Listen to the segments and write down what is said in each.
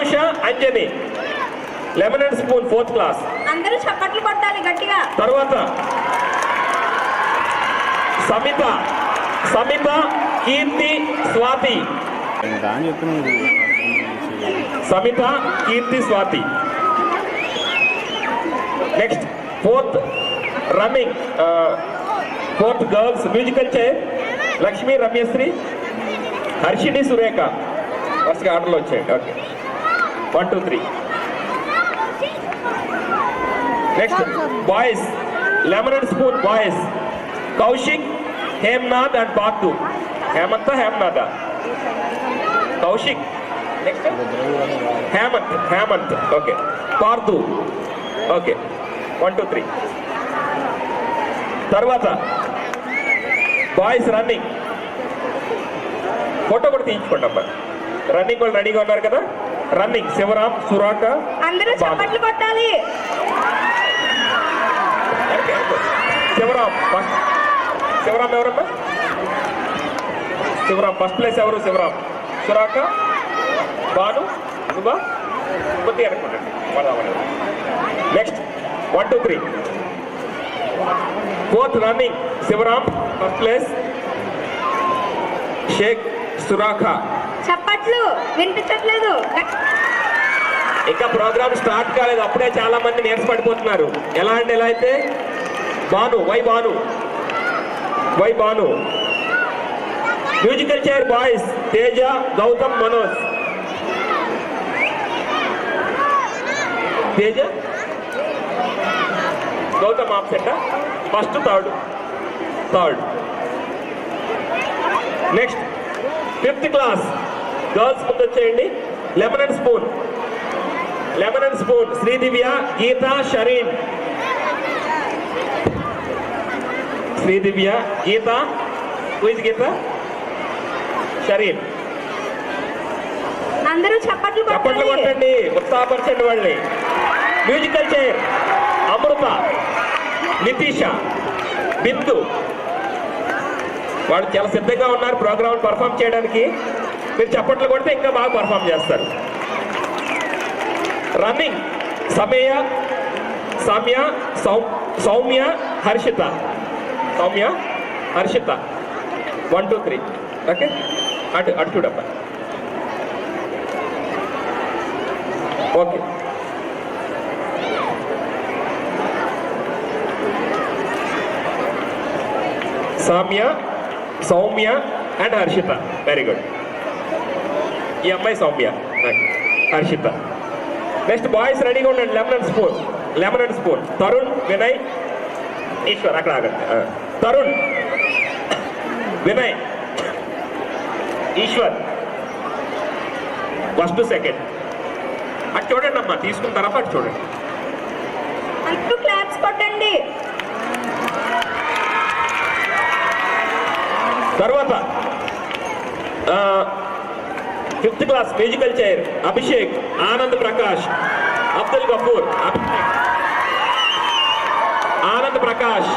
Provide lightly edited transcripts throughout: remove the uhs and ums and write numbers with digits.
Anusha Anjani lemon and spoon 4th class. అందరూ చప్పట్లు కొట్టాలి గట్టిగా. తర్వాత Samitha Samitha Keerthi Swathi. Samitha Keerthi Swathi. Next 4th running 4th girls musical chair Lakshmi Ramyasri Harshini Surekha. First ఆర్డర్లో వచ్చేయండి. Okay 1 2 3. Next boys lemon and spoon boys Kaushik Hemnath and Parthu. Hemantha Hemnatha Kaushik. Next Hemanth Hemanth. Okay Parthu. Okay 1 2 3. తర్వాత బాయ్స్ రన్నింగ్ ఫోటో కూడా తీయించుకోండి అమ్మా. రన్నింగ్ వాళ్ళు రెడీగా ఉన్నారు కదా. రన్నింగ్ శివరాం సురాక. అందరూ చప్పట్లు కొట్టాలి. శివరాం ఫస్ట్. శివరాం ఎవరమ్మా? శివరాం ఫస్ట్ ప్లేస్ ఎవరు? శివరాం. సురాక బాను నువ్వా కొద్ది అనుకోండి. Next 1 2 3. 4th running Shivaram first place. Shaik Surakha. చప్పట్లు వినిపించట్లేదు. ఇంకా ప్రోగ్రామ్ స్టార్ట్ కాలేదు, అప్పుడే చాలా మంది నీరసపడిపోతున్నారు. ఎలా అంటే ఎలా అయితే Bhanu Y Bhanu Y Bhanu. Musical chair boys Teja Gautam Manoj. Teja Gautam absent. First third. Next 5th class girls ముందు వచ్చేయండి. Lemon and spoon Sridivya Geetha Shareen. Sridivya Geetha. Who is Geetha? Shareen. అందరూ చప్పట్లు కొట్టండి, ఉత్సాహపరచండి వాళ్ళని. Musical chair Amrutha Nitisha Bindu. వాళ్ళు చాలా సిద్ధంగా ఉన్నారు ప్రోగ్రామ్ పర్ఫామ్ చేయడానికి. మీరు చప్పట్లు కొడితే ఇంకా బాగా పర్ఫామ్ చేస్తారు. రన్నింగ్ సమయ సౌమ్య సౌమ్య హర్షిత. 1 2 3. ఓకే అటు చూడబ్బా. Okay Samya Soumya and Harshitha. Very good. ఈ అమ్మాయి సౌమ్య హర్షిత. నెక్స్ట్ బాయ్స్ రెడీగా ఉండండి. Lemon and spoon Tarun Vinay Eshwar. అక్కడ ఆగండి. Tarun Vinay Eshwar first second. అటు చూడండి అమ్మా, తీసుకున్న తర్వాత అటు చూడండి. అందరూ క్లాప్స్ కొట్టండి. తర్వాత 5th class musical chair Abhishek Anand Prakash Abdul Gafoor. Anand Prakash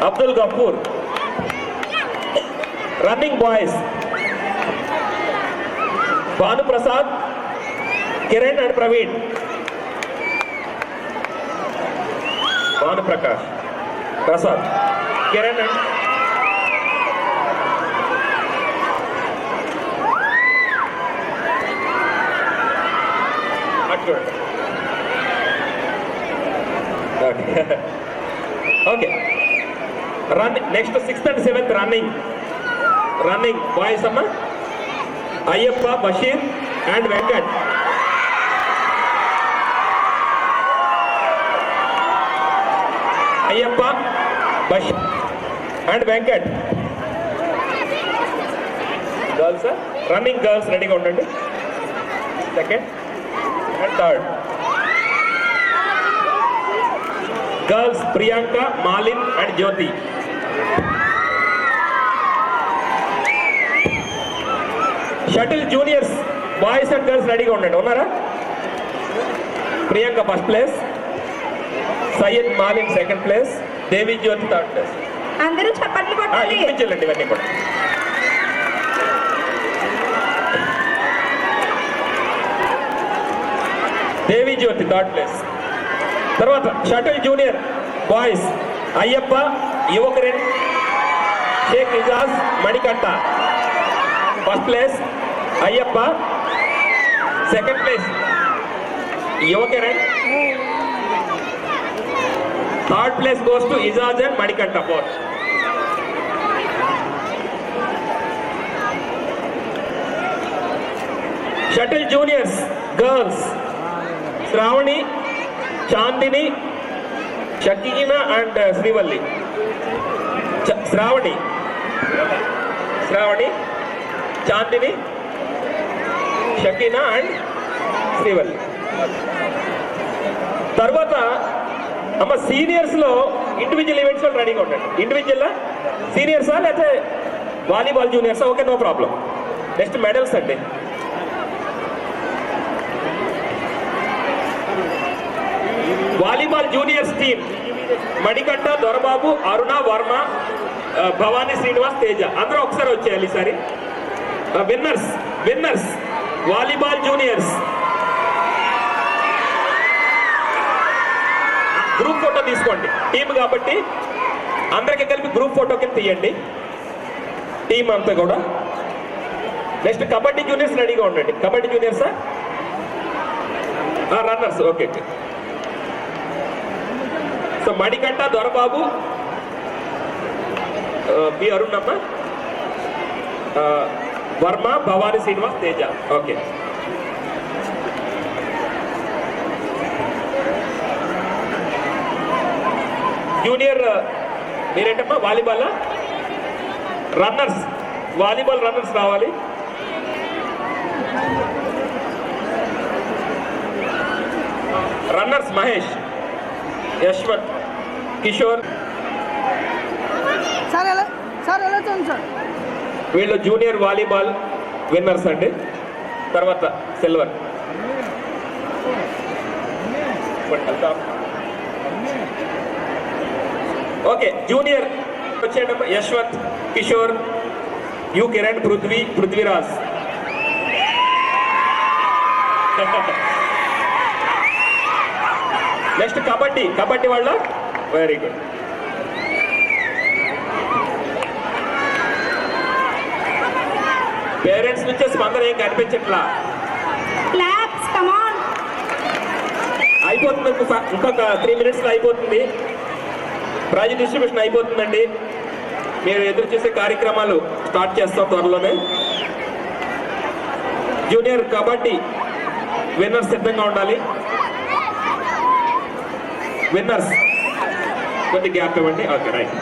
Abdul Gafoor. Running boys Bhanuprasad Kiran and Praveen. Bhanuprakash Prasad Kiran and okay. Running next 6th and 7th running boys అమ్మా Ayyappa Basheer and Venkat. Ayyappa Basheer and Venkat. Girls running girls రెడీగా ఉండండి. Second and third. Girls Priyanka Malin and Jyothi. Shuttle juniors boys and girls రెడీగా ఉండండి. ఉన్నారా? Priyanka first place, Syed Malin second place, Devi Jyothi third place. అందరూ చప్పట్లు కొట్టాలి. ఇవన్నీ కూడా శ్రీమతి థర్డ్ ప్లేస్. తర్వాత shuttle junior boys Ayyappa, Yuvakaran, Sheikh Ijaz, Manikanta. First place Ayyappa, second place Yuvakaran, third place goes to Ijaz and Manikanta fourth. Shuttle juniors girls Sravani, Chandini, Shakeena and Srivalli. Sravani, Chandini, Shakeena and Srivalli. తర్వాత అమ్మ సీనియర్స్ లో ఇండివిజువల్ ఈవెంట్స్ లో రెడీగా ఉండండి. ఇండివిజువల్ సీనియర్సా లేకపోతే వాలీబాల్ జూనియర్సా? Okay, no problem. Next medals అండి. Volleyball juniors team Manikanta, Dorababu, Aruna, Varma, Bhavani, Srinivas, Teja. అందరూ ఒకసారి వచ్చేయాలి ఈసారి. Winners volleyball juniors group photo తీసుకోండి. టీమ్ కాబట్టి అందరికీ కలిపి గ్రూప్ ఫోటో కింద తీయండి టీం అంతా కూడా. నెక్స్ట్ కబడ్డీ జూనియర్స్ రెడీగా ఉండండి. కబడ్డీ జూనియర్సా? Runners, okay. So Manikanta, Dorababu, B Arunamma, Varma, Bhavani, Srinivas, Teja. Okay. Junior మీరేంటమ్మా? వాలీబాల్ రన్నర్స్, వాలీబాల్ రన్నర్స్ రావాలి. రన్నర్స్ మహేష్, యశ్వంత్, కిషోర్. వీళ్ళు జూనియర్ వాలీబాల్ విన్నర్స్ అండి. తర్వాత సిల్వర్. ఓకే, జూనియర్ వచ్చేటప్పుడు యశ్వంత్, కిషోర్, యు కిరణ్, పృథ్వీరాజ్. నెక్స్ట్ కబడ్డీ వాళ్ళ వెరీ గుడ్. పేరెంట్స్ నుంచే స్పందన ఏం కనిపించట్లా. అయిపోతుంది, ఇంకొక 3 minutes లో అయిపోతుంది. ప్రైజ్ డిస్ట్రిబ్యూషన్ అయిపోతుందండి. మీరు ఎదురు చూసే కార్యక్రమాలు స్టార్ట్ చేస్తాం త్వరలోనే. జూనియర్ కబడ్డీ విన్నర్స్ సిద్ధంగా ఉండాలి. విన్నర్స్ కొద్ది గ్యాప్ ఇవ్వండి. Okay, right.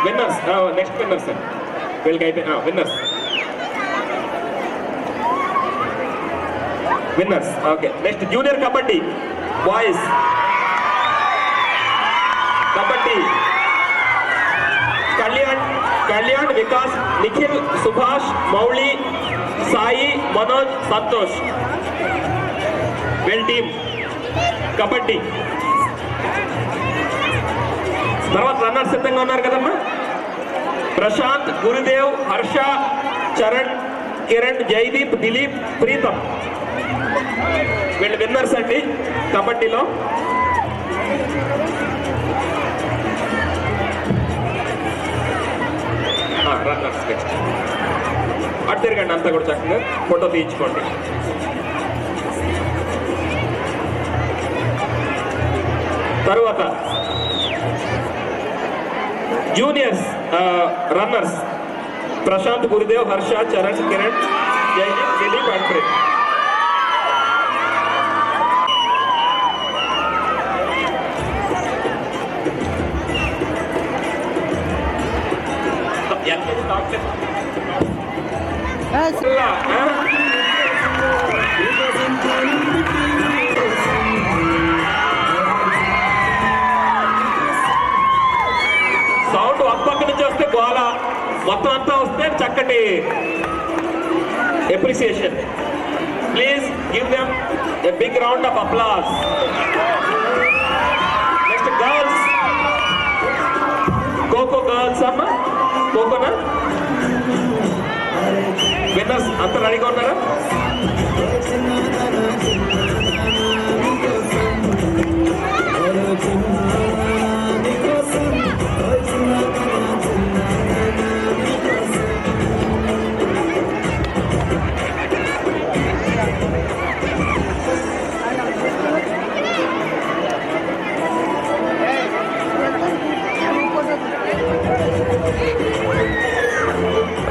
Winners next winners అండి. వీళ్ళకి అయిపోయి winners. Okay, next junior kabaddi boys. Kabaddi Kalyan, Vikas, Nikhil, Subhash, Mouli, Sai, Manoj, Santosh. వీళ్ళ టీమ్ కబడ్డీ. తర్వాత రన్నర్స్ సిద్ధంగా ఉన్నారు కదమ్మా. ప్రశాంత్, గురుదేవ్, హర్ష, చరణ్, కిరణ్, జైదీప్, దిలీప్, ప్రీతం. వీళ్ళు విన్నర్స్ అండి కబడ్డీలో. Runners next. అటు తిరగండి అంతా కూడా చక్కగా ఫోటో తీయించుకోండి. తరువాత juniors runners Prashant, Gurudev, Harsha, Charan, Kiran, Jaideep, Dilip and Preet. Sound ఒక పక్క నుంచి వస్తే గోల, మొత్తం అంతా వస్తే చక్కటి appreciation. Please give them a big round of applause. Next girls, kho kho girls అమ్మ, ఖోఖోనా? విన్నర్స్ అంత రెడీగా ఉన్నారా?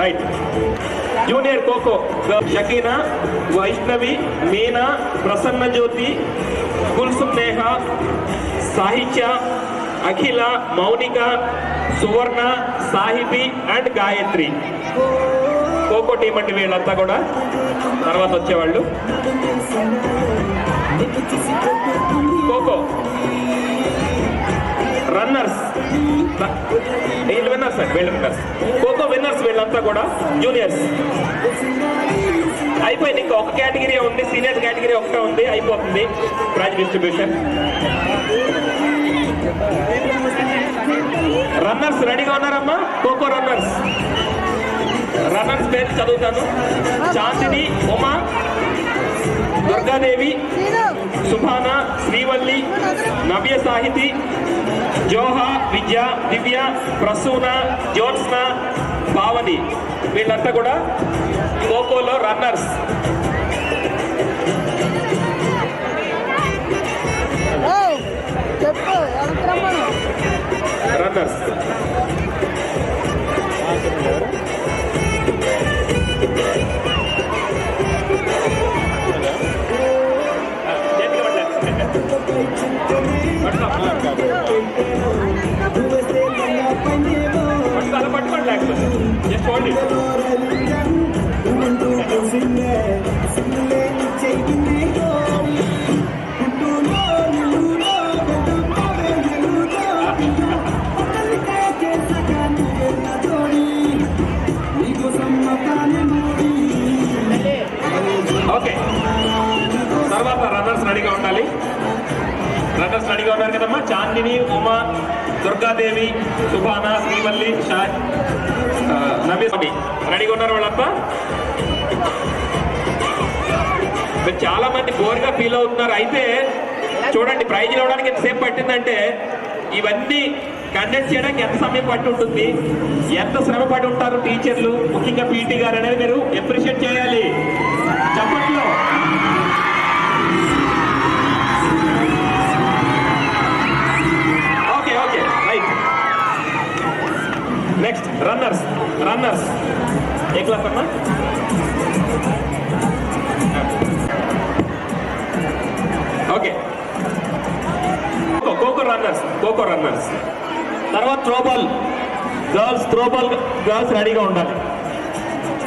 Right. Junior kho kho Shakeena, Vaishnavi, Meena, Prasanna Jyothi, Kulsum Neha, Sahithya, Akhila, Mounika, Suvarna, Sahibi and Gayatri. Kho kho team అంటే వీళ్ళంతా కూడా తర్వాత వచ్చేవాళ్ళు. ఖోఖో రన్నర్స్ వీళ్ళు విన్నర్స్ అండి, వీళ్ళు విన్నర్స్. ఖోఖో విన్నర్స్ వీళ్ళంతా కూడా జూనియర్స్. అయిపోయింది, ఇంకా ఒక కేటగిరీ ఉంది, సీనియర్ కేటగిరీ ఒకటే ఉంది, అయిపోతుంది ప్రైజ్ డిస్ట్రిబ్యూషన్. రన్నర్స్ రెడీగా ఉన్నారమ్మా? ఖోఖో రన్నర్స్. రన్నర్స్ పేరు చదువుతాను. చాందిని, ఉమా, దుర్గాదేవి, సుభాన, శ్రీవల్లి, నవ్య సాహితి, జోహా, విద్య, దివ్య, ప్రసూన, జ్యోత్స్న, భావని. వీళ్ళంతా కూడా ఖోఖోలో రన్నర్స్. రన్నర్స్. పట్టుకోండి లేకపోతే జస్ట్ ఓన్లీ. ఓకే, తర్వాత రన్నర్స్ రెడీగా ఉండాలి. రన్నర్స్ రెడీగా ఉన్నారు కదమ్మా? చాందిని, ఉమా, దుర్గాదేవి, సుభాన, శ్రీవల్లి, నవ్య రెడీగా ఉన్నారు వాళ్ళంతా. మీరు చాలా మంది బోర్గా ఫీల్ అవుతున్నారు. అయితే చూడండి, ప్రైజ్ ఇవ్వడానికి ఎంతసేపు పట్టిందంటే ఇవన్నీ కండక్ట్ చేయడానికి ఎంత సమయం పట్టి ఉంటుంది, ఎంత శ్రమ పడి ఉంటారు టీచర్లు, ముఖ్యంగా పీటీ గారు అనేది మీరు అప్రిషియేట్ చేయాలి. చప్పట్లో. Okay okay right. Next runners. Runners ఏ క్లాస్ అమ్మా? Okay, kho-kho runners. Kho-kho runners. తర్వాత త్రోబాల్ గర్ల్స్. త్రోబాల్ గర్ల్స్ రెడీగా ఉండాలి.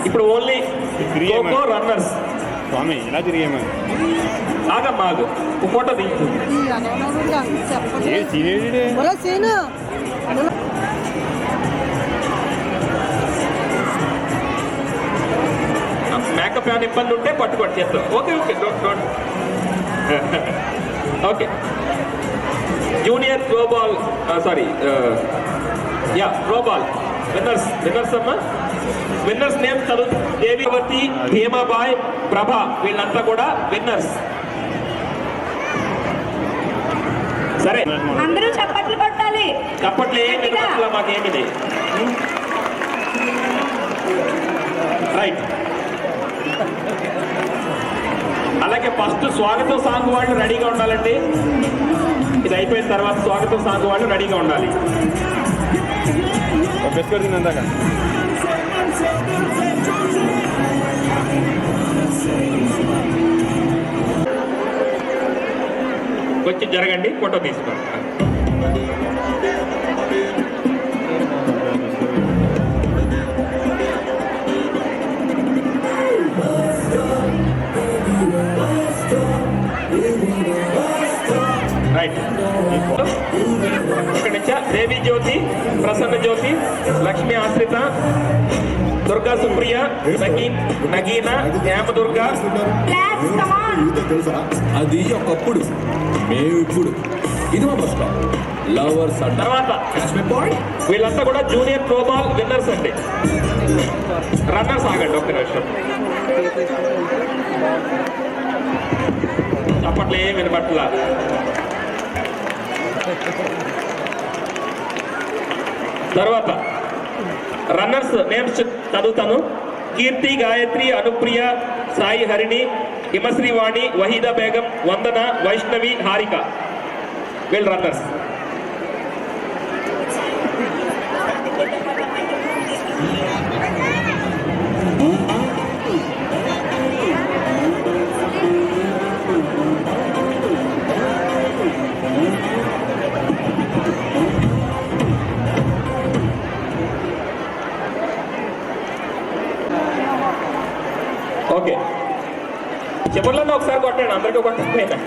ఇప్పుడు ఓన్లీ ఖోఖో రన్నర్స్. స్వామి ఇలా తిరిగేమో ఆగమ్మా, ఆగు, ఫోటో తీసు. మేకప్ ఏమైనా ఇబ్బంది ఉంటే పట్టుకోండి చేస్తాం. Okay okay don't okay. Junior throwball, sorry yeah throwball winners. Winners అమ్మా, విన్నర్స్ నేమ్ చదువు. దేవివతి, భీమాబాయ్, ప్రభ వీళ్ళంతా కూడా విన్నర్స్. సరే, అందరూ చప్పట్లు కొట్టాలి. చప్పట్లు ఏమి మాకేమి రైట్. అలాగే ఫస్ట్ స్వాగతం సాంగ్ వాళ్ళు రెడీగా ఉండాలండి. ఇది అయిపోయిన తర్వాత స్వాగతం సాంగ్ వాళ్ళు రెడీగా ఉండాలి. కొంచెం జరగండి, ఫోటో తీసుకోండి. రైట్. ఇక్కడ నుంచి దేవి జ్యోతి, ప్రసన్న జ్యోతి, లక్ష్మీ ఆశ్రిత, Durga Supriya, Nagina, హేమదుర్గా. Lads, come on. అది ఒకప్పుడు మేము ఇప్పుడు ఇది మా బస్ స్టాప్ లవర్స్ అంట తర్వాత వీళ్ళంతా కూడా జూనియర్ త్రోబాల్ విన్నర్స్ అండి. రన్నర్స్ ఆగండి ఒక్క నిమిషం. అప్పట్లో ఏం వినపట్ల. తర్వాత రన్నర్స్ నేమ్స్ చదువుతాను. కీర్తి, గాయత్రి, అనుప్రియ, సాయి హరిణి, హిమశ్రీ వాణి, వహీదా బేగం, వందన, వైష్ణవి, హారిక. వీళ్ళు రన్నర్స్. ఓకే, చివరిలో ఒకసారి కొట్టండి, అందరికీ కొట్టకపోయినా.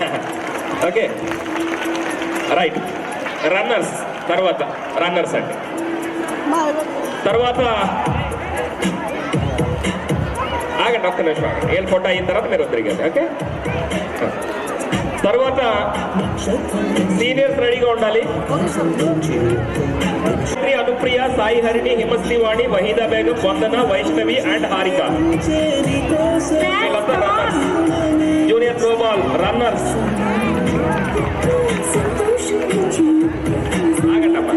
Okay right. రన్నర్స్ తర్వాత రన్నర్స్ అండి. తర్వాత ఆగండి ఒక్క నిమిషం ఆగండి. ఏళ్ళు ఫోటో అయిన తర్వాత మీరు తిరిగారు. ఓకే, తర్వాత సీనియర్స్ రెడీగా ఉండాలి. అనుప్రియ, సాయి హరిణి, హిమశ్రీ వాణి, వహీదా బేగం, వందన, వైష్ణవి అండ్ హారిక. వీళ్ళంతా రన్నర్స్, జూనియర్ త్రోబాల్ రన్నర్స్. ఆగండి అమ్మా.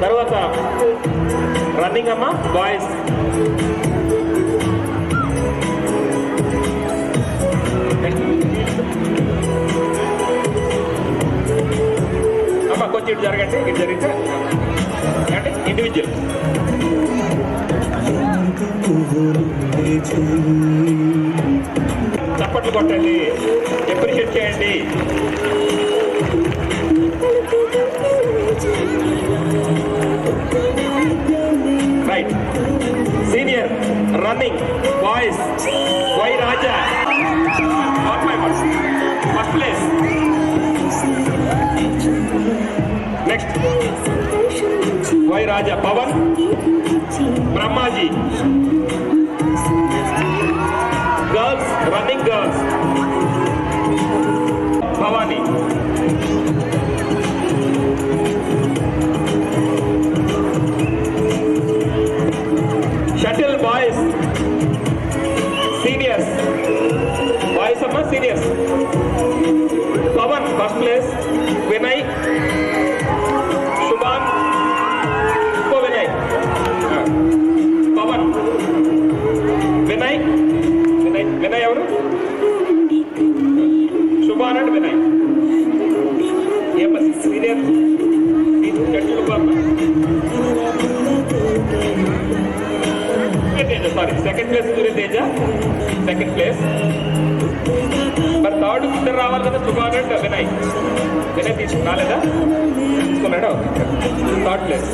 తర్వాత రన్నింగ్ అమ్మా బాయ్స్. అమ్మ కొంచెం ఇటు జరగండి, ఇటు జరిగితే అంటే ఇండివిజువల్. చప్పట్లు కొట్టండి, అప్రిషియేట్ చేయండి. Right. Senior running boys Y Raja first place. Next Y Raja Pavan, Brahmaji. Girls running girls Bhavani. Shuttle boys seniors. Boys అమ్మా seniors. Pavan first place, Vinay, Subhan, ఇంకో వినయ్, పవన్, వినయ్. వినయ్ వినయ్ ఎవరు? సుభాన్ అండ్ వినయ్. ఏమో senior shuttle sorry second place Suryateja second place. మరి థర్డ్ ఇద్దరు రావాలి కదా, సుభాన్ అండ్ వినయ్. వినయ్ రాలేదా? తీసుకున్నాడా? Third place.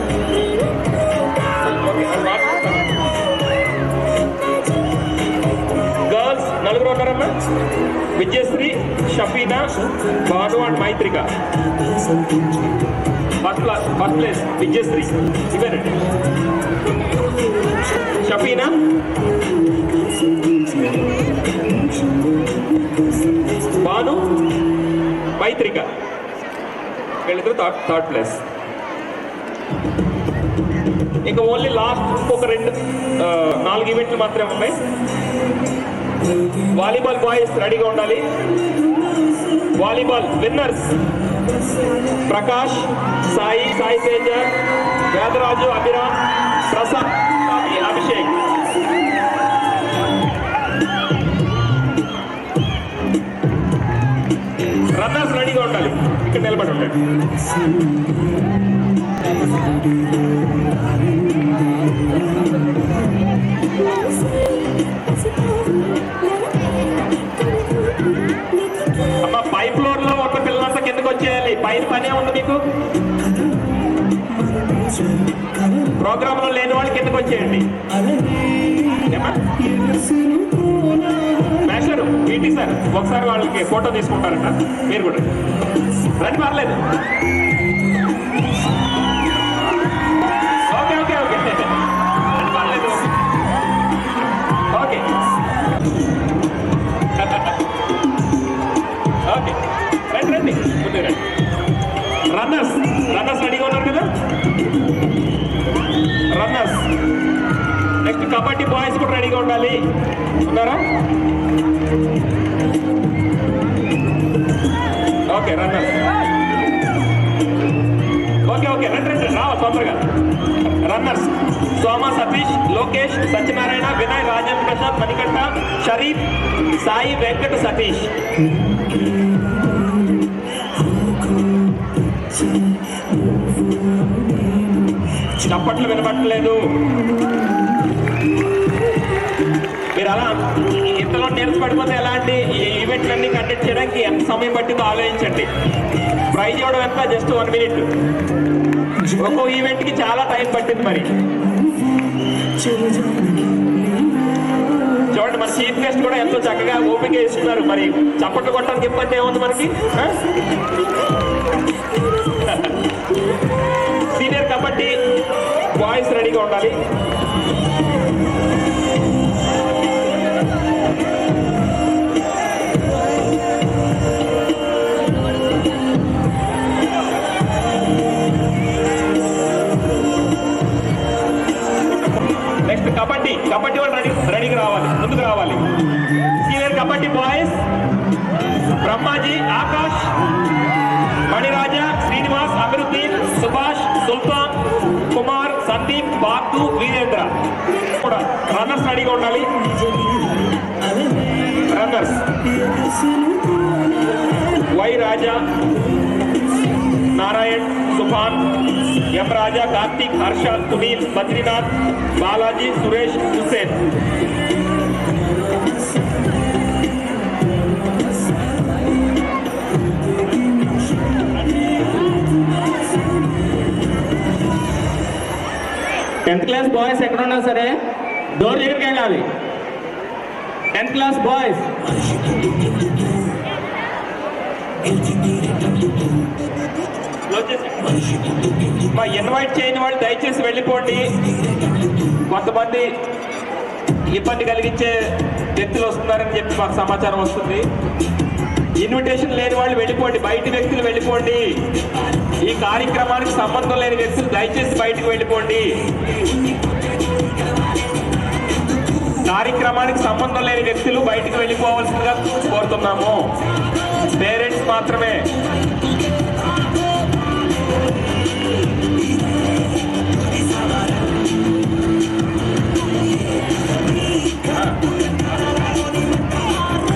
గర్ల్స్ నలుగురు ఉన్నారమ్మా. Vijayasri, Shafeena, Bhanu and Mythrika. First place Vijayasri. ఇవేనండి. షఫీనా, భాను, మైత్రిక. వీళ్ళిద్దరు థర్డ్ ప్లేస్. ఇంకా ఓన్లీ లాస్ట్ ఇంకొక 4 ఈవెంట్లు మాత్రమే ఉన్నాయి. వాలీబాల్ బాయ్స్ రెడీగా ఉండాలి. Volleyball winners Prakash, Sai Teja, Vedaraju, Abhiram, Prasad, Abhishek. Runners రెడీగా ఉండాలి. ఇక్కడ నిలబడి ఉండండి. అమ్మ పై ఫ్లోర్ లో ఉన్న పిల్లలంతా కిందకు వచ్చేయాలి. పైన పనే ఉంది మీకు. ప్రోగ్రామ్ లో లేని వాళ్ళు కిందకు వచ్చేయండి. ఏమ్మా? మాస్టర్ ఏంటి సార్ ఒకసారి వాళ్ళకి ఫోటో తీసుకుంటారంట, మీరు కూడా రండి, పర్లేదు. ఓకే ఓకే ఓకే రండి, పర్లేదు. ఓకే ఓకే రండి రండి, ముందు రండి. రన్నర్స్ రన్నర్స్ రెడీగా ఉన్నారు కదా? రన్నర్స్. నెక్స్ట్ కబడ్డీ బాయ్స్ కూడా రెడీగా ఉండాలి. ఉన్నారా? Okay runners. ఓకే ఓకే రండి రండి, రావాలి తొందరగా. రన్నర్స్ సోమ, సతీష్, లోకేష్, సత్యనారాయణ, వినయ్, రాజేంద్ర ప్రసాద్, మణికంఠ, షరీఫ్, సాయి, వెంకట, సతీష్. చప్పట్లు వినపట్టలేదు. మీరు అలా ఇంతలో నీరస పడిపోతే ఎలాంటి ఈవెంట్లన్నీ కండక్ట్ చేయడానికి ఎంత సమయం పట్టిందో ఆలోచించండి. ప్రైజ్ ఇవ్వడం ఎంత? Just 1 minute. ఒక్కో ఈవెంట్ కి చాలా టైం పట్టింది. మరి చూడండి, మన చీఫ్ గెస్ట్ కూడా ఎంతో చక్కగా ఓపిక ఇస్తున్నారు. మరి చప్పట్లు కొట్టడానికి ఇబ్బంది ఏముంది మనకి? సీనియర్ కబడ్డీ బాయ్స్ రెడీగా ఉండాలి. నెక్స్ట్ కబడ్డీ వాళ్ళు రెడీగా రావాలి, ముందుకు రావాలి. సీనియర్ కబడ్డీ బాయ్స్ బ్రహ్మాజీ, ఆకాష్, మణిరాజా, శ్రీనివాస్, అభివృద్ధి, సుభాష్, సుల్తాన్, కుమార్, సందీప్, బాబు, వీరేంద్ర కూడా రన్నర్స్ రెడీగా ఉండాలి. Runners Y Raja, Narayan, Subhan, M Raja, Karthik, Harsha, Sunil, Badrinath, Balaji, Suresh, Hussain. Tenth class boys ఎక్కడున్నా సరే డోర్ దగ్గరికి వెళ్ళాలి. 10th class boys. మా ఇన్వైట్ చేయని వాళ్ళు దయచేసి వెళ్ళిపోండి. కొంతమంది ఇబ్బంది కలిగించే వ్యక్తులు వస్తున్నారని చెప్పి మాకు సమాచారం వస్తుంది. ఇన్విటేషన్ లేని వాళ్ళు వెళ్ళిపోండి, బయటి వ్యక్తులు వెళ్ళిపోండి. ఈ కార్యక్రమానికి సంబంధం లేని వ్యక్తులు దయచేసి బయటకు వెళ్ళిపోండి. కార్యక్రమానికి సంబంధం లేని వ్యక్తులు బయటకు వెళ్ళిపోవాల్సిందిగా కోరుతున్నాము. పేరెంట్స్ మాత్రమే.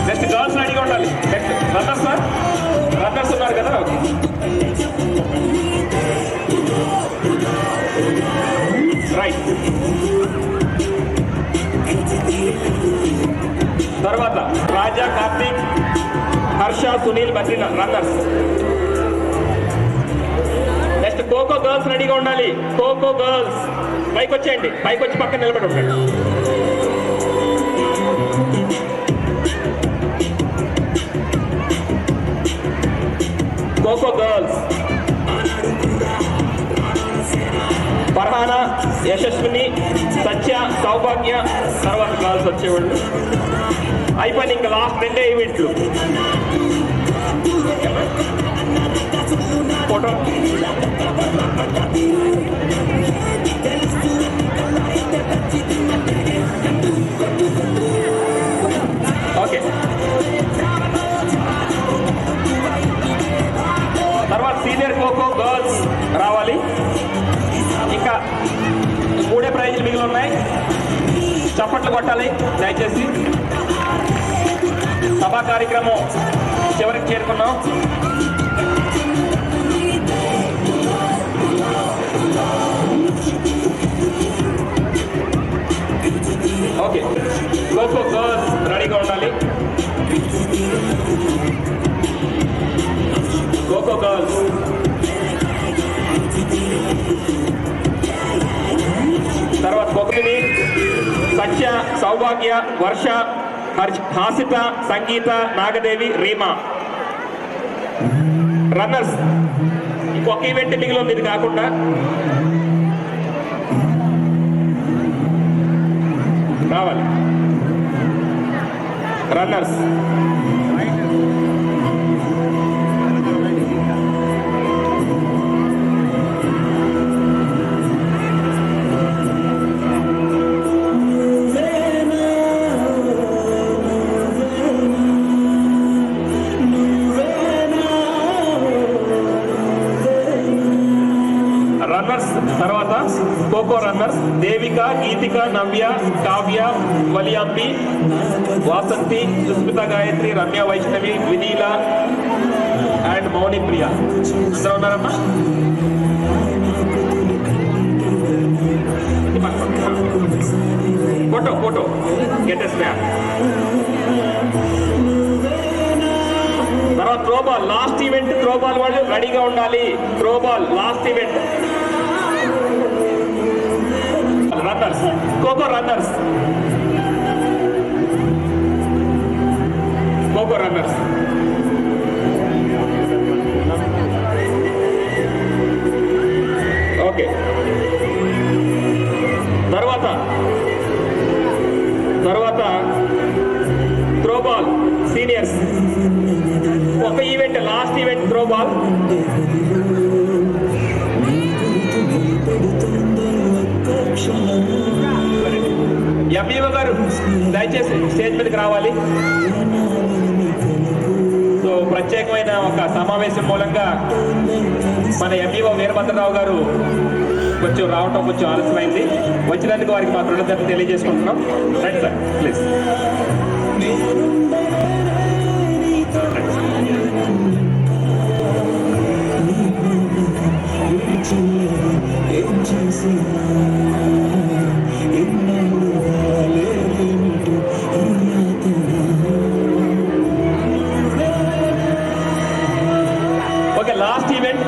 నెక్స్ట్ గర్ల్స్ రెడీగా ఉండాలి. నెక్స్ట్ రన్నర్స్ సార్, రన్నర్స్ ఉన్నారు కదా? రైట్. తర్వాత Raja, Karthik, Harsha, Sunil, Badrinath runners. Next kho-kho girls రెడీగా ఉండాలి. ఖోఖో గర్ల్స్ పైకి వచ్చేయండి, పైకి వచ్చి పక్కన నిలబడి ఉండండి. ఖోఖో గర్ల్స్ ఫర్హానా, యశస్విని, సత్య, సౌభాగ్య, తర్వాత గర్ల్స్ వచ్చేవాళ్ళు. అయిపోయింది, ఇంకా లాస్ట్ 2 ఈవెంట్లు. Photo okay. తర్వాత సీనియర్ ఖోఖో గర్ల్స్ రావాలి. ఇంకా 3 ప్రైజులు మిగిలి ఉన్నాయి. చప్పట్లు కొట్టాలి దయచేసి. సభా కార్యక్రమం చివరికి చేరుకున్నాం. ఓకే, ఖోఖో గర్ల్స్ రెడీగా ఉండాలి. ఖోఖో గర్ల్స్ సౌభాగ్య, వర్ష, హాసిత, సంగీత, నాగదేవి, రీమా. రన్నర్స్ ఇంకొక ఈవెంట్ మిగిలి ఉంది ఇది కాకుండా. రావాలి రన్నర్స్. రన్నర్స్ తర్వాత ఖోఖో రన్నర్స్ దేవిక, గీతిక, నవ్య, కావ్య, వలియాంబి, వాసంతి, సుస్మిత, గాయత్రి, రమ్య, వైష్ణవి, వినీల అండ్ మౌని ప్రియ. అందరూ ఉన్నారమ్మా? Photo photo get a snap. తర్వాత త్రోబాల్ లాస్ట్ ఈవెంట్. త్రోబాల్ వాళ్ళు రెడీగా ఉండాలి. Throwball last event. Runners kho-kho runners. Kho-kho runners. Okay. తర్వాత త్రోబాల్ సీనియర్స్. ఒక event last event throwball. MEO గారు దయచేసి స్టేజ్ మీదకి రావాలి. సో ప్రత్యేకమైన ఒక సమావేశం మూలంగా మన ఎంఈఓ వీరభద్రరావు గారు కొంచెం రావటం కొంచెం ఆలస్యమైంది. వచ్చినందుకు వారికి మా కృతజ్ఞతలు తెలియజేసుకుంటున్నాం. Right sir please. Okay last event.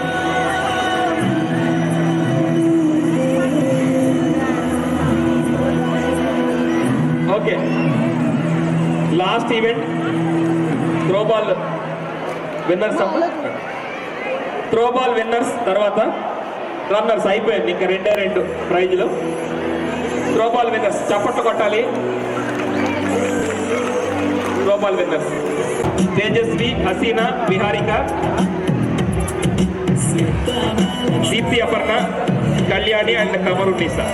Okay last event throwball winners. Throwball winners తర్వాత రన్నర్స్ అయిపోయింది. ఇంకా 2 ప్రైజ్లు. త్రోబాల్ విన్నర్స్ చప్పట్లు కొట్టాలి. Throwball winners Tejaswi, Haseena, Viharika, Deepthi, Aparna, Kalyani and Kamarunnisa.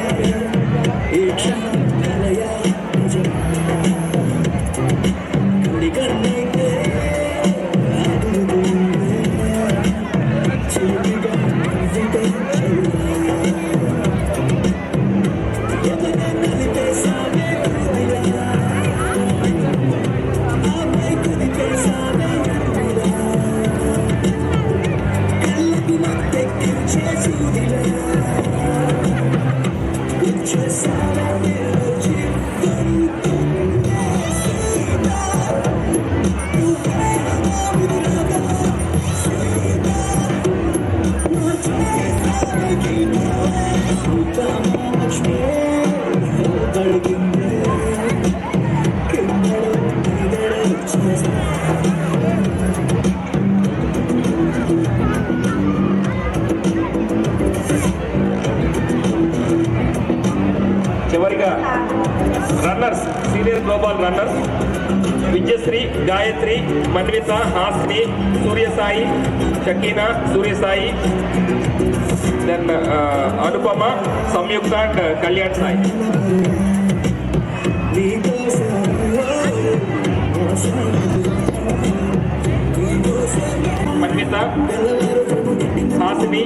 చివరిగా runners senior global runners Vijayasri, Gayathri, Manvitha, Hasni, Suryasai, Shakeena, Suryasai, then Anupama, Samyuktha and Kalyan Sai. Manvitha, Hasini,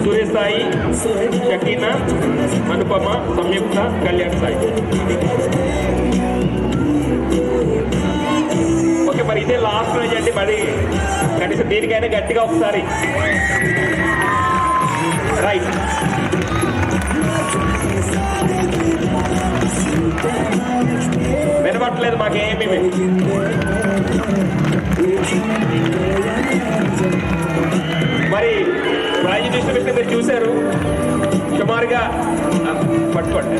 Suryasai, Shakeena, Anupama, Samyuktha, Kalyan Sai. Okay మరి ఇదే లాస్ట్ రోజు అండి. మరి కనీసం దీనికైనా గట్టిగా ఒకసారి రైట్. వినబట్టలేదు మాకేమీ. మరి ప్రైజ్ డిస్ట్రిబ్యూషన్ మీరు చూశారు. సుమారుగా పట్టుకోండి.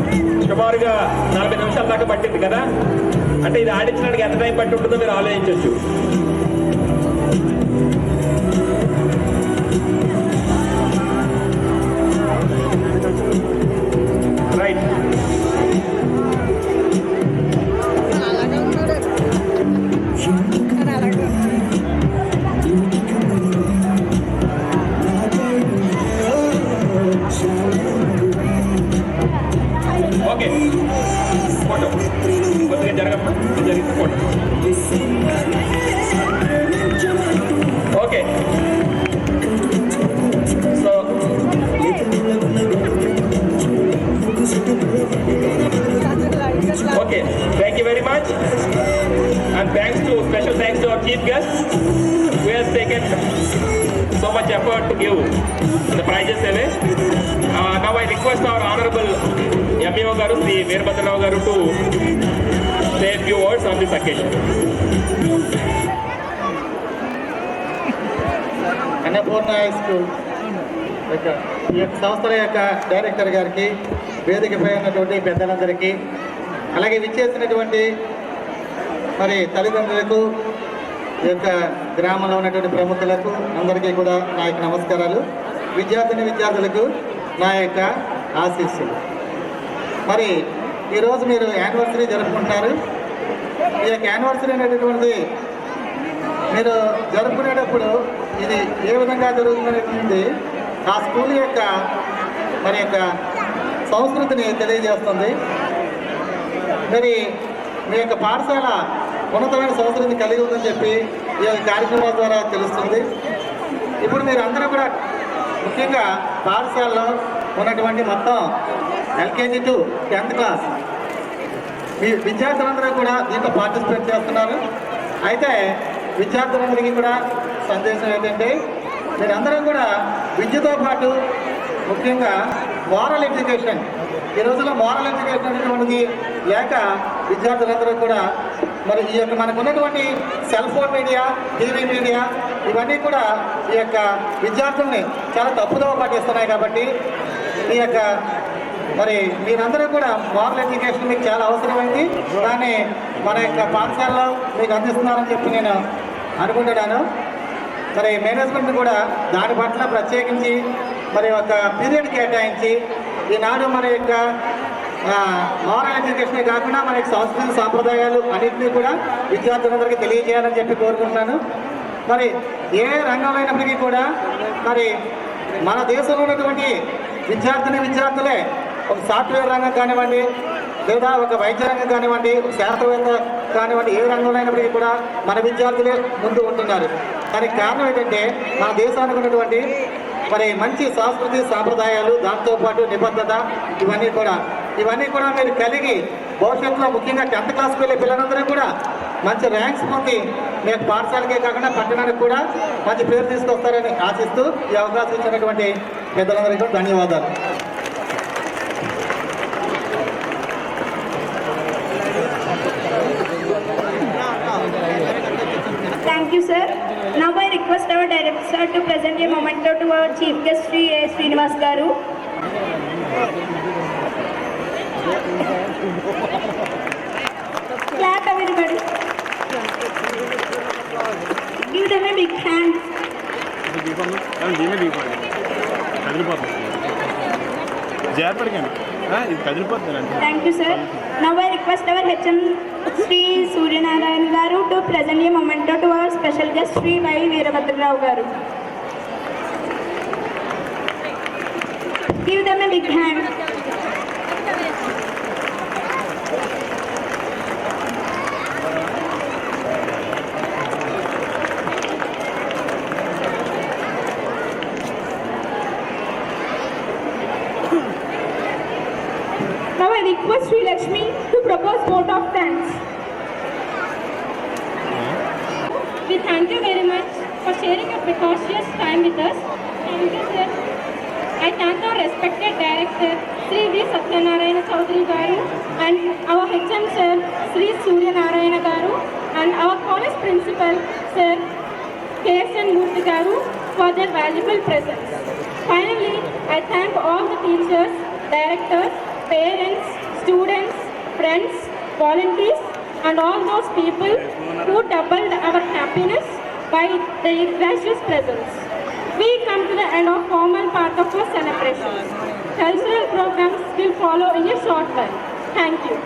సుమారుగా 40 నిమిషాల దాకా పట్టింది కదా, అంటే ఇది ఆడించడానికి ఎంత టైం పట్టి ఉంటుందో మీరు ఆలోచించవచ్చు. రైట్. ఓకే, ఫోటో కొద్దిగా జరగమ్మా, జరిగింది photo. Okay, so okay, thank you very much and special thanks to our chief guest who has taken so much effort to give the prizes away. Now I request our honorable MEO garu Sri Veerbhadrarao garu to say a few words on this occasion. Annapurna high school ఈ యొక్క సంస్థల యొక్క director గారికి, వేదికపై ఉన్నటువంటి పెద్దలందరికీ, అలాగే విచ్చేసినటువంటి మరి తల్లిదండ్రులకు, ఈ యొక్క గ్రామంలో ఉన్నటువంటి ప్రముఖులకు అందరికీ కూడా నా యొక్క నమస్కారాలు. విద్యార్థులకు నా యొక్క ఆశీస్సులు. మరి ఈరోజు మీరు యానివర్సరీ జరుపుకుంటారు. ఈ యొక్క యానివర్సరీ అనేటటువంటిది మీరు జరుపుకునేటప్పుడు ఇది ఏ విధంగా జరుగుతుందనేది ఆ స్కూల్ యొక్క మరి యొక్క సంస్కృతిని తెలియజేస్తుంది. మరి మీ యొక్క పాఠశాల ఉన్నతమైన సంస్కృతిని కలిగి ఉందని చెప్పి ఈ యొక్క కార్యక్రమాల ద్వారా తెలుస్తుంది. ఇప్పుడు మీరు అందరూ కూడా ముఖ్యంగా పాఠశాలలో ఉన్నటువంటి మొత్తం LKG to 10th క్లాస్ మీ విద్యార్థులందరూ కూడా దీంట్లో పార్టిసిపేట్ చేస్తున్నారు. అయితే విద్యార్థులందరికీ కూడా సందేశం ఏంటంటే, మీరందరూ కూడా విద్యతో పాటు ముఖ్యంగా మోరల్ ఎడ్యుకేషన్, ఈ రోజుల్లో మోరల్ ఎడ్యుకేషన్ అనేటువంటిది లేక విద్యార్థులందరూ కూడా మరి ఈ యొక్క మనకు ఉన్నటువంటి cell phone media, TV media ఇవన్నీ కూడా ఈ యొక్క విద్యార్థుల్ని చాలా తప్పుదోవ పట్టిస్తున్నాయి. కాబట్టి ఈ యొక్క మరి మీరందరూ కూడా మోరల్ ఎడ్యుకేషన్ మీకు చాలా అవసరమైంది. దాన్ని మన యొక్క పాఠశాలలో మీకు అందిస్తున్నారని చెప్పి నేను అనుకుంటున్నాను. మరి మేనేజ్మెంట్ కూడా దాని పట్ల ప్రత్యేకించి మరి ఒక పీరియడ్ కేటాయించి ఈనాడు మన యొక్క మోరల్ ఎడ్యుకేషనే కాకుండా మన యొక్క సంస్కృతి సాంప్రదాయాలు అన్నింటినీ కూడా విద్యార్థులందరికీ తెలియజేయాలని చెప్పి కోరుకుంటున్నాను. మరి ఏ రంగంలో అయినప్పటికీ కూడా మరి మన దేశంలో ఉన్నటువంటి విద్యార్థులే ఒక సాఫ్ట్వేర్ రంగం కానివ్వండి, లేదా ఒక వైద్య రంగం కానివ్వండి, ఒక శాస్త్రవేత్త కానివ్వండి, ఏ రంగంలో అయినప్పటికీ కూడా మన విద్యార్థులే ముందు ఉంటున్నారు. దానికి కారణం ఏంటంటే మన దేశానికి ఉన్నటువంటి మరి మంచి సంస్కృతి సాంప్రదాయాలు, దాంతోపాటు నిబద్ధత, ఇవన్నీ కూడా మీరు కలిగి భవిష్యత్తులో ముఖ్యంగా 10th క్లాస్కి వెళ్ళే పిల్లలందరూ కూడా మంచి ర్యాంక్స్ పొంది మీకు పాఠశాలకే కాకుండా పట్టణానికి కూడా మంచి పేరు తీసుకొస్తారని ఆశిస్తూ ఈ అవకాశం ఇచ్చినటువంటి పెద్దలందరికీ కూడా ధన్యవాదాలు. Thank you, sir. Now I request our director sir to present a memento to our chief guest Sri A. Srinivas garu. Clap everybody. Give them a big hand. Thank you, sir. Now I request our HM Sri Suryanarayan garu to present a memento to our special guest Sri Y. Veerbhadrarao garu. Give them a big hand. Now I request Sri Lakshmi to propose vote of thanks. We thank you very much for sharing your precious time with us. Thank you, sir. I thank our respected director, Sri V. Satyanarayana Chaudhary garu, and our HM sir, Sri Suryanarayana garu, and our college principal, Sir KSN Murthy garu, for their valuable presence. Finally, I thank all the teachers, directors, parents, students, friends, volunteers, and all those people who doubled our happiness by their gracious presence. We come to the end of formal part of our celebration. Cultural programs will follow in a short while. Thank you.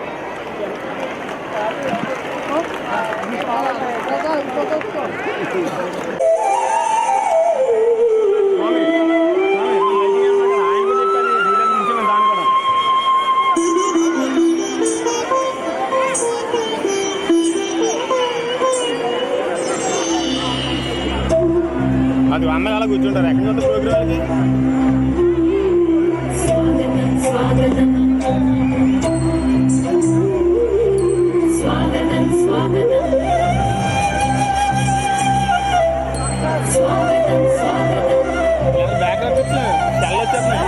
అది అమ్మాయి అలా కూర్చుంటారు ఎక్కడ చూస్తే ప్రోగ్రామ్కి background తెల్ల వచ్చేస్తున్నాయి.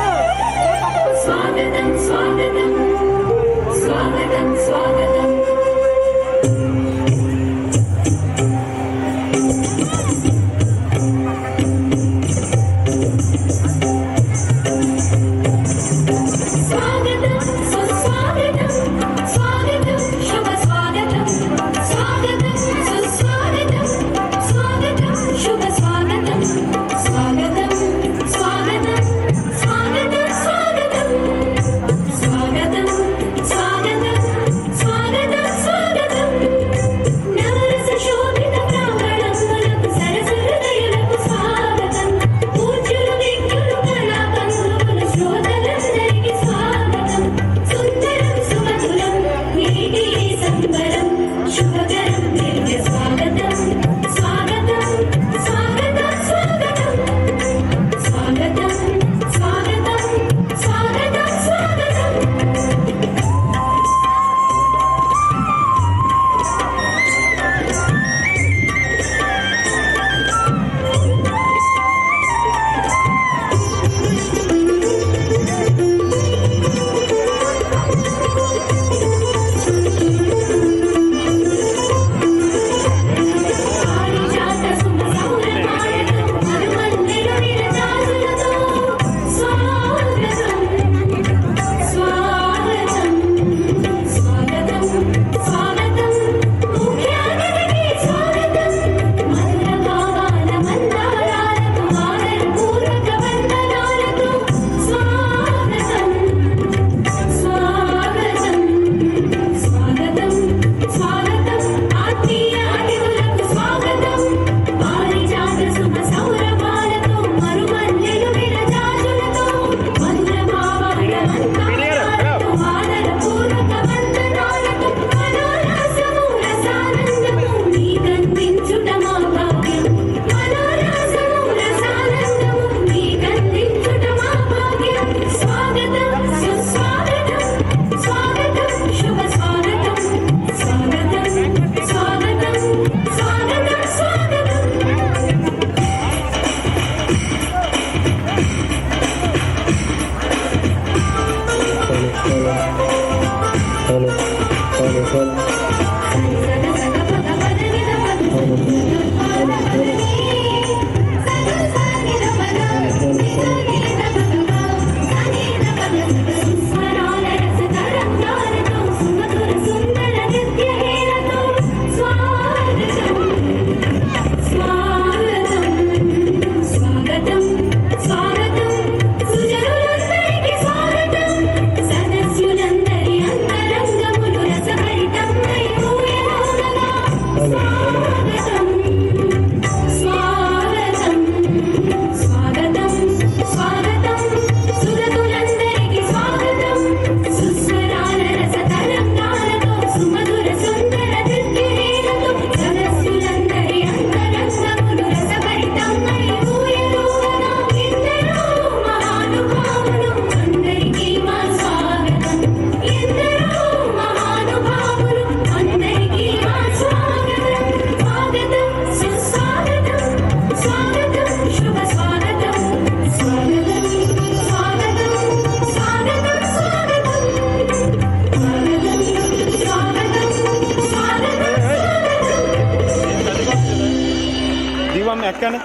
ఎక్కండి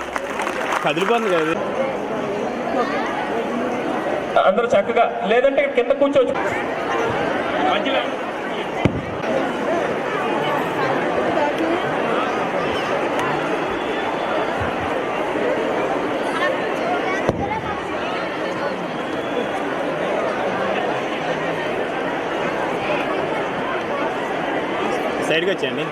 కదిలిపోతుంది కదా అందరూ చక్కగా లేదంటే కింద కూర్చోవచ్చు. మధ్యలో సైడ్కి వచ్చేయండి.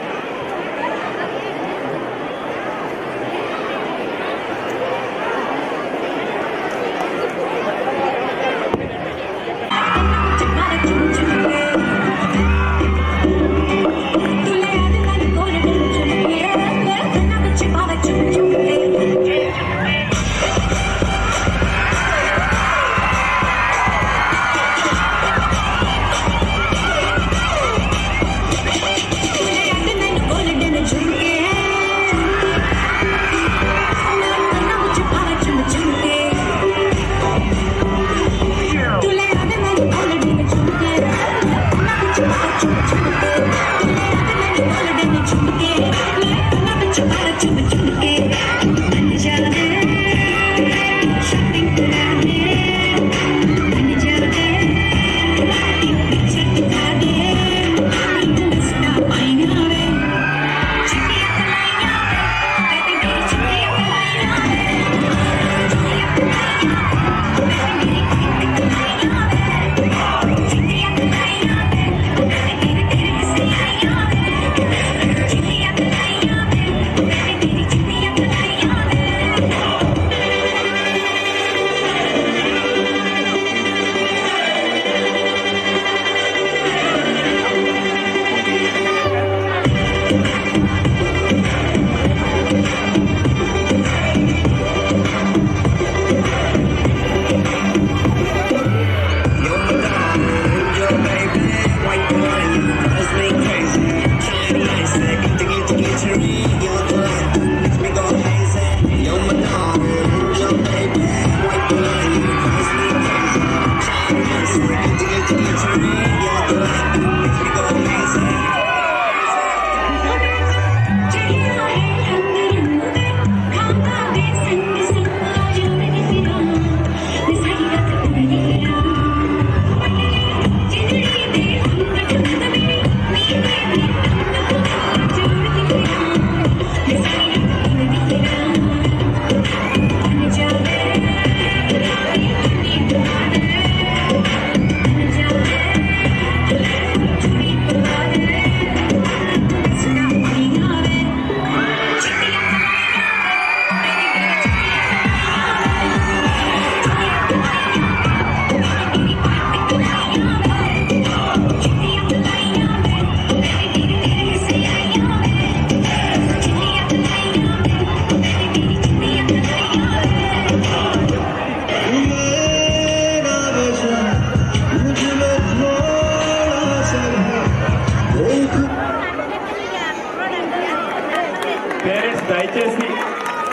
పేరెంట్స్ దయచేసి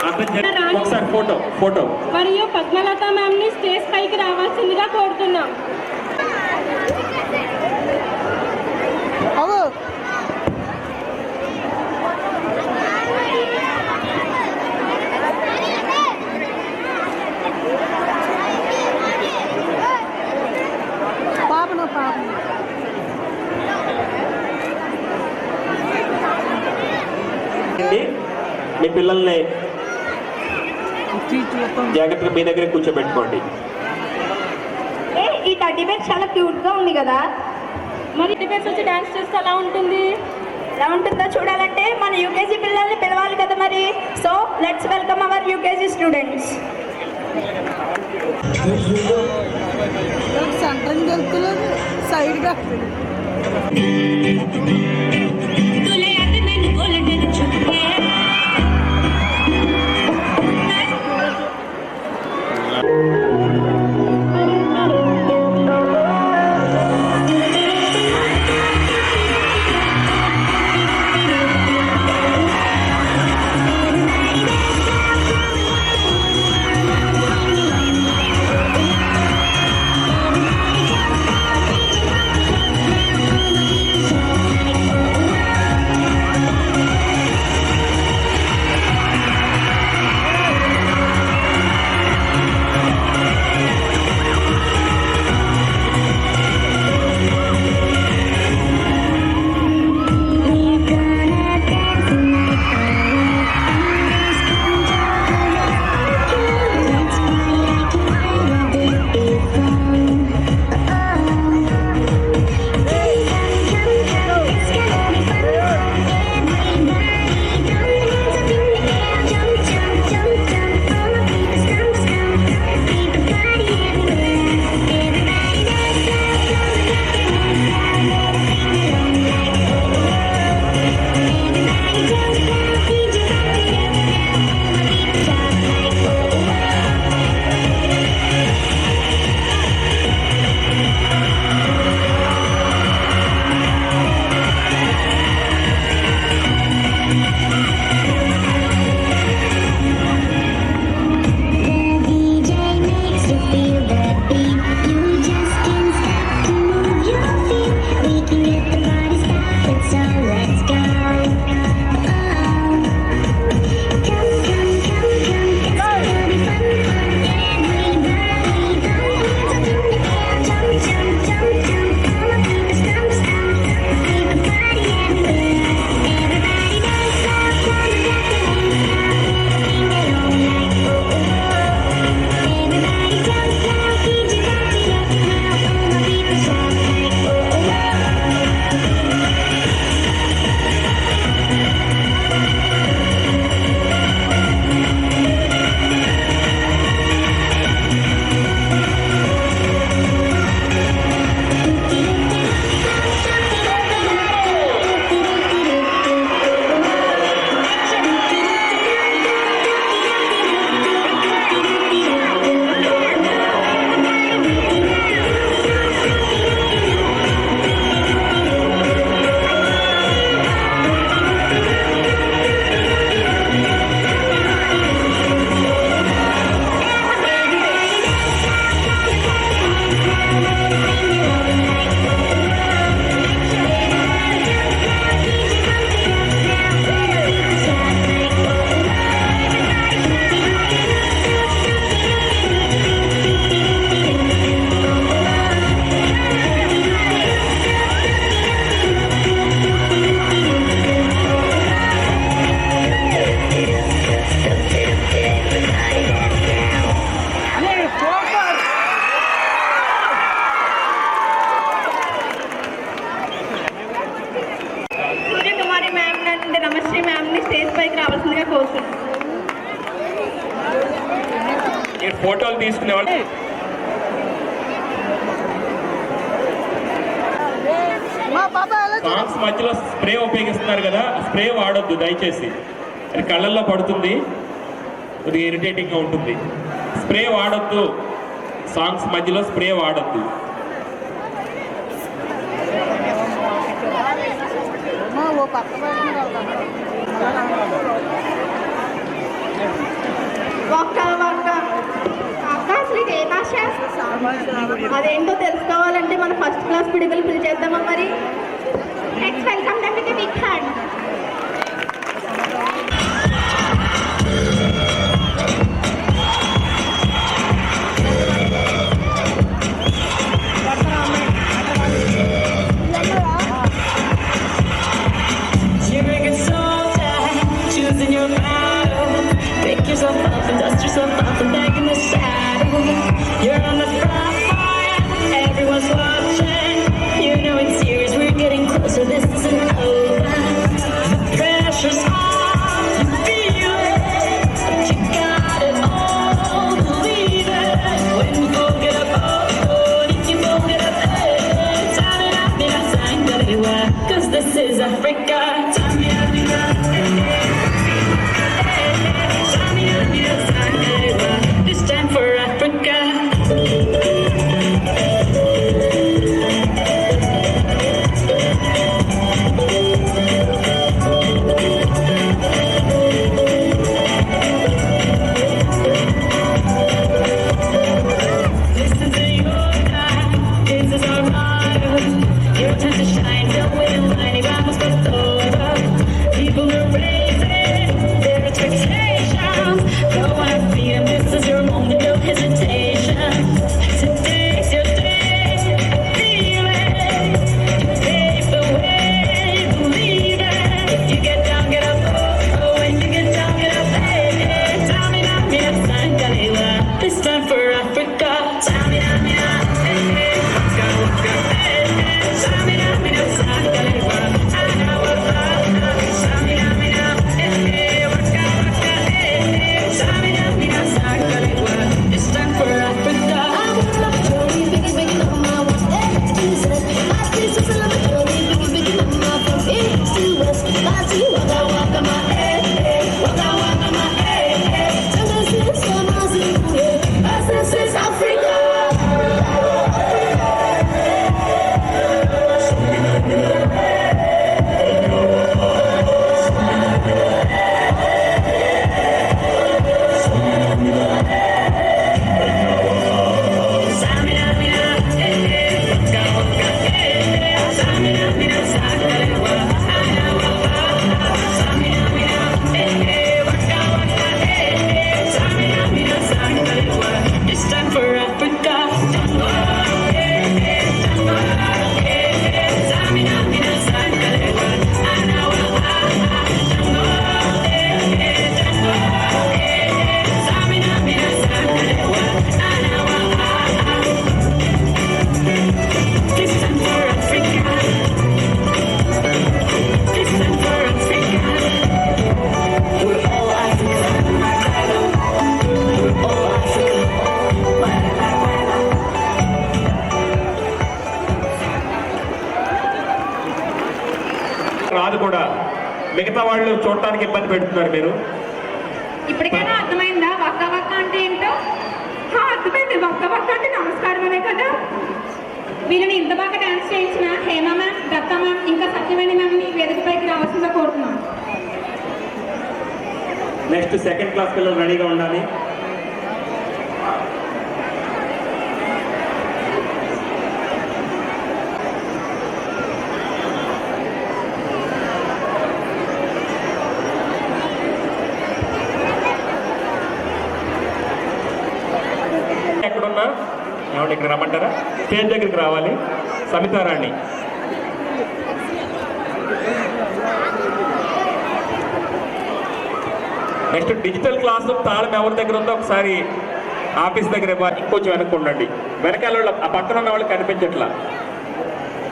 అర్థం చేయండి. ఒకసారి ఫోటో మరియు పద్మలత మ్యామ్ ని స్టేజ్ పైకి రావాల్సిందిగా కోరుతున్నాం. మీ పిల్లల్ని జాగ్రత్తగా మీ దగ్గర కూర్చోబెట్టుకోండి. ఈ టడ్డీ బేర్ చాలా క్యూట్ గా ఉంది కదా. మరి డిబేట్స్ వచ్చి డాన్స్ చేస్తే ఎలా ఉంటుంది? ఎలా ఉంటుందో చూడాలంటే మన యూకేజీ పిల్లల్ని పిలవాలి కదా మరి. So let's welcome our UKG students. Centering వెళ్తలేదు సైడ్గా ఇక్కడ ఫోటోలు తీసుకునే వాళ్ళు మా పాప ఎలా సాంగ్స్ మధ్యలో స్ప్రే ఉపయోగిస్తున్నారు కదా, స్ప్రే వాడొద్దు దయచేసి, అది కళ్ళల్లో పడుతుంది, కొద్దిగా ఇరిటేటింగ్ గా ఉంటుంది. స్ప్రే వాడొద్దు, సాంగ్స్ మధ్యలో స్ప్రే వాడొద్దు. ఓ పక్క అదేంటో తెలుసుకోవాలంటే మన ఫస్ట్ క్లాస్ పిడుగులు పిలిచేద్దామా మరి. Next welcome them with big hand. Yourself up and dust yourself off and back in the saddle. You're on the front line, everyone's watching. You know it's serious, we're getting closer, this isn't over. The pressure's on, you feel it, but you got it all, believe it. When you go get up, oh, you can go get up, hey. Time it up, me not time, but anyway, 'cause this is Africa. Time it up, me not this time for Africa. Listen to your time, this is our motto. Your time to shine, don't wait in line, y vamos por todo. People are raising their expectations. Go on and feed them, this is your moment, no hesitation. Today's your day, feel it. You pave the way, believe it. If you get down, get up, oh, when you get down, get up, hey, hey. Tamina, mina, sangalewa, this time for Africa. Tamina, mina, hey, hey, waka, waka, hey, hey. Tamina, mina, sangalewa, anawa, Tamina, mina, hey, hey, waka, waka, hey, hey. Tamina, mina, sangalewa, this time for Africa. This is Africa. Samina, mina, hey, hey, waka, waka, hey, hey. Samina, mina, sangalewa, anawa, Samina, mina, hey, hey, waka, waka, hey, hey. Samina, mina, sangalewa, it's time for Africa. Tango, hey, hey, tango, hey, hey. Samina, mina, sangalewa, anawa, tango, hey, hey, tango, hey, hey. Samina, mina, sangalewa, anawa. This time for Africa. This time for Africa. We're all Africa. We're all Africa. రాదు కూడా, మిగతా వాళ్ళు చూడటానికి ఇబ్బంది పెడుతున్నారు మీరు. ఇప్పటికైనా అర్థమైందా వక్క వక్క అంటే ఏంటో? అర్థమైంది, వక్క వక్క అంటే నమస్కారం అనే కదా. వీళ్ళని ఇంత బాగా డాన్స్ చేయించిన హేమ మ్యామ్, దత్త మ్యామ్, ఇంకా సత్యవేణి మ్యామ్ని వేదికపైకి రావాల్సిందిగా కోరుతున్నాం. నెక్స్ట్ సెకండ్ క్లాస్ పిల్లలు రెడీగా ఉండాలి. ఎక్కడున్నా ఏమంటే ఇక్కడ రమ్మంటారా? స్టేజ్ దగ్గరికి రావాలి. సమితారాణి, నెక్స్ట్ డిజిటల్ క్లాస్ తాళం ఎవరి దగ్గర ఉందో ఒకసారి ఆఫీస్ దగ్గర ఇవ్వాలి. ఇంకొంచెం వెనక్కి ఉండండి. వెనకాల వాళ్ళు ఆ పక్కన ఉన్న వాళ్ళు కనిపించట్లా.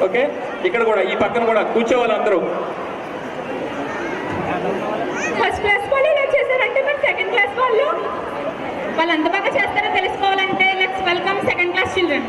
ఓకే, ఇక్కడ కూడా ఈ పక్కన కూడా కూర్చోవాలి అందరూ. ఫస్ట్ క్లాస్ వాళ్ళు ఇలా చేశారంటే మరి సెకండ్ క్లాస్ వాళ్ళు వాళ్ళు ఎంత బాగా చేస్తారో తెలుసుకోవాలంటే let's welcome second class children.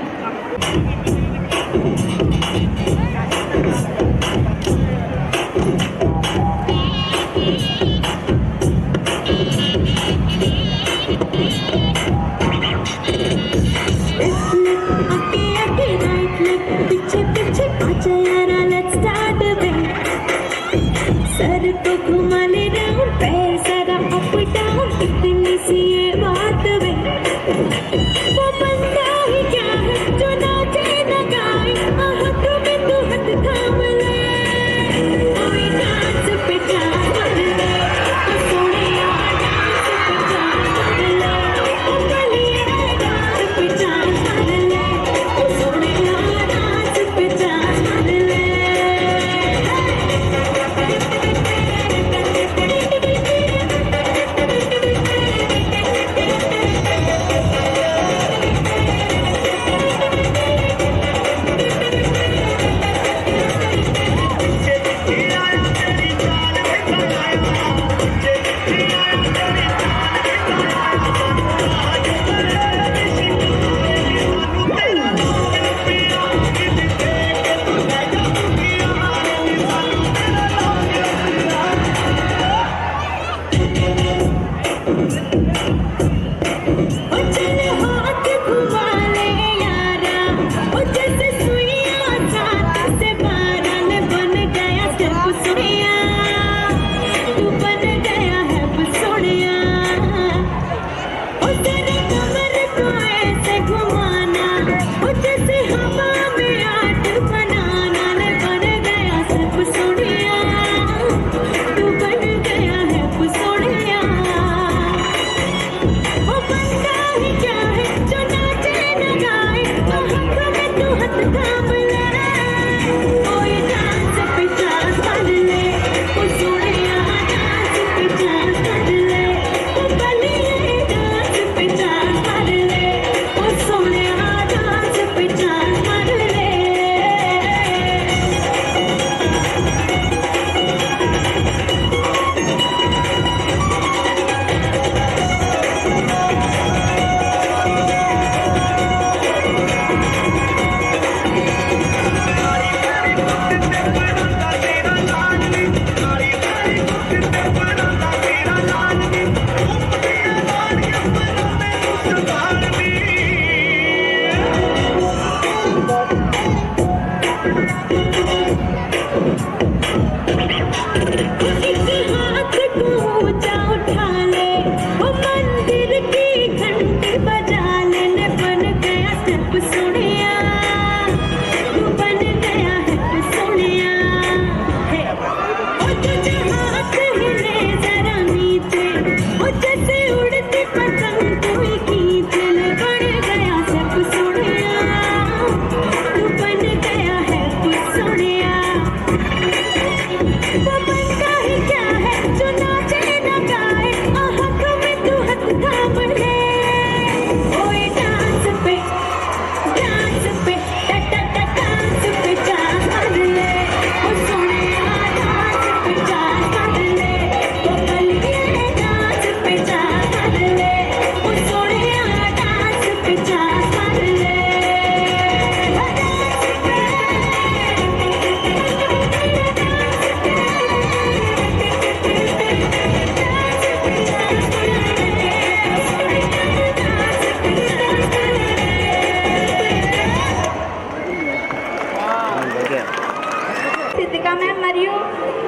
Siddhika ma'am మరియు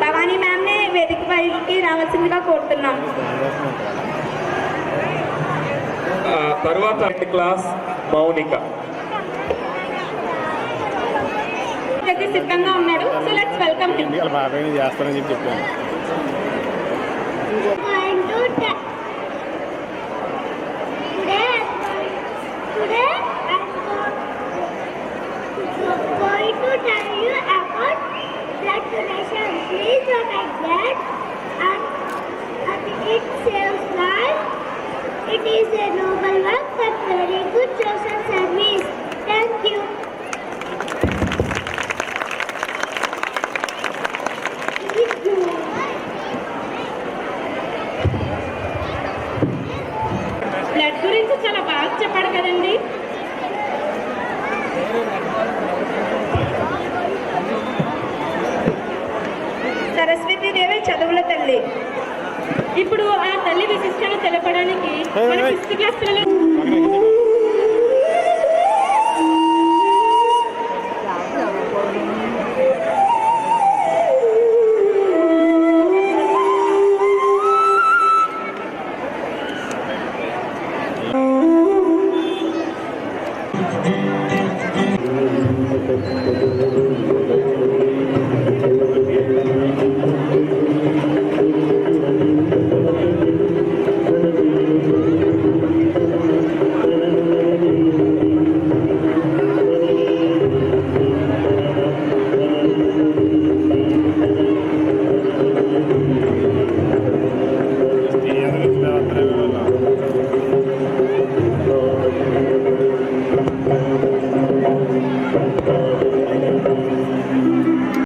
భవానీ మ్యామ్ని వేదిక పైకి రావాల్సిందిగా కోరుతున్నాం. తర్వాత క్లాస్ మౌనిక. ప్రతి సిద్ధంగా ఉన్నాడు. So let's welcome him. వాళ్ళ బాబాయ్ చేస్తానని చెప్పి చెప్పాను. It is a noble work but very good social service. Thank you. Blood చాలా బాగా చెప్పాడు కదండి. సరస్వతీదేవి చదువుల తల్లి. ఇప్పుడు ఆ తల్లి విశిష్టను తెలపడానికి మన 6th క్లాస్ పిల్లలు